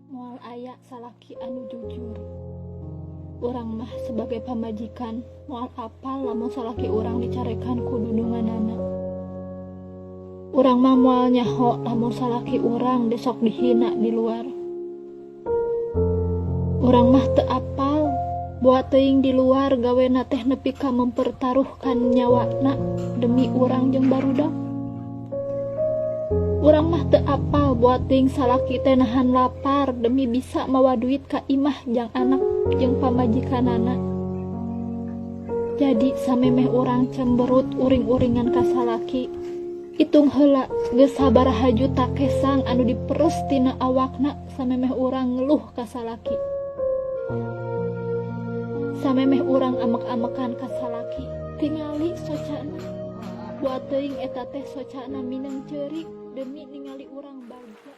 Moal aya salaki anu jujur. Urang mah sebagai pamajikan moal apal lamun salaki urang dicarekan ku dudunganana. Urang mah moal nyaho lamun salaki urang desok dihina di luar. Urang mah teu apal buat teuing di luar gawena teh nepi ka mempertaruhkan nyawana demi urang jeung barudak. Urang mah teu apal buat teuing salaki teh nahan lapar demi bisa mawa duit ka imah jang anak jeung pamajikanana. Jadi samemeh urang cemberut uring-uringan ka salaki, itung heula geus sabaraha juta kesang anu diperes tina awakna samemeh urang ngeluh ka salaki. Samemeh urang amek-amekan ka salaki, tingali socana. Buat teuing eta teh socana mineng ceurik demi ningali urang bahagia.